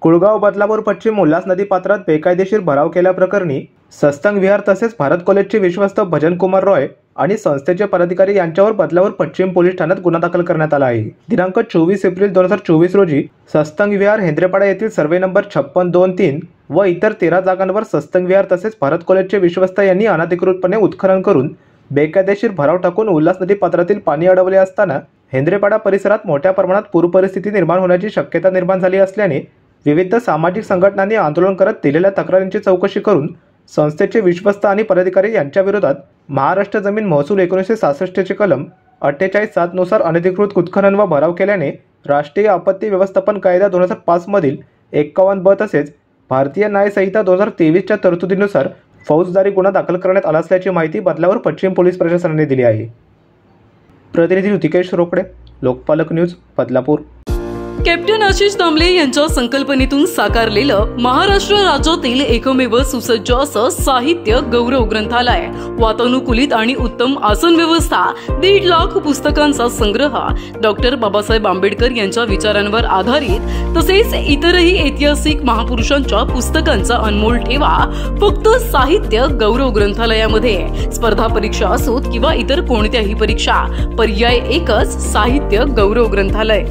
कुळगाव बदलापूर पश्चिम उल्हास नदी पात्रात बेकायदेशीर भराव केल्याप्रकरणी सत्संग विहार तसेच भारत कॉलेजचे विश्वस्त भजन कुमार रॉय आणि संस्थेचे पदाधिकारी यांच्यावर बदलापूर पश्चिम पोलीस ठाण्यात गुन्हा दाखल करण्यात आला आहे। दिनांक 24 एप्रिल 2024 रोजी सत्संग विहार हेंद्रेपाडा येथील सर्वे नंबर 5623 व इतर 13 जागांवर सत्संग विहार तसेच भारत कॉलेजचे विश्वस्त यांनी अनधिकृतपणे उत्खनन करून बेकायदेशीर भराव टाकून उल्हास नदी पात्रातील पाणी अडवले असताना हेंद्रेपाडा परिसरात मोठ्या प्रमाणात पूर परिस्थिती निर्माण होण्याची शक्यता निर्माण झाली असल्याने विविध सामाजिक संघटनांनी आंदोलन करत दिलेल्या तक्रारींची चौकशी करून संस्थेचे विश्वस्त आणि पदाधिकारी यांच्या विरोधात महाराष्ट्र जमीन महसूल 1966 चे कलम 48(7) नुसार अनधिकृत उत्खनन व भराव केल्याने राष्ट्रीय आपत्ती व्यवस्थापन कायदा 2005 मधील 51(ब) तसेच भारतीय न्याय संहिता 2023 च्या तरतुदीनुसार फौजदारी गुन्हा दाखल करण्यात आला असल्याची माहिती बदलापूर पश्चिम पोलीस प्रशासनाने दिली आहे। प्रतिनिधी ऋतिकेश रोकडे, लोकपालक न्यूज, बदलापूर। कॅप्टन आशिष दामले यांच्या संकल्पनेतून साकारलेलं महाराष्ट्र राज्यातील एकमेव सुसज्ज असं साहित्य गौरव ग्रंथालय, वातानुकूलित आणि उत्तम आसन व्यवस्था, 1.5 लाख पुस्तकांचा संग्रह, डॉक्टर बाबासाहेब आंबेडकर यांच्या विचारांवर आधारित तसेच इतरही ऐतिहासिक महापुरुषांच्या पुस्तकांचा अनमोल ठेवा फक्त साहित्य गौरव ग्रंथालयामध्ये। स्पर्धा परीक्षा असोत किंवा इतर कोणत्याही परीक्षा, पर्याय एकच, साहित्य गौरव ग्रंथालय।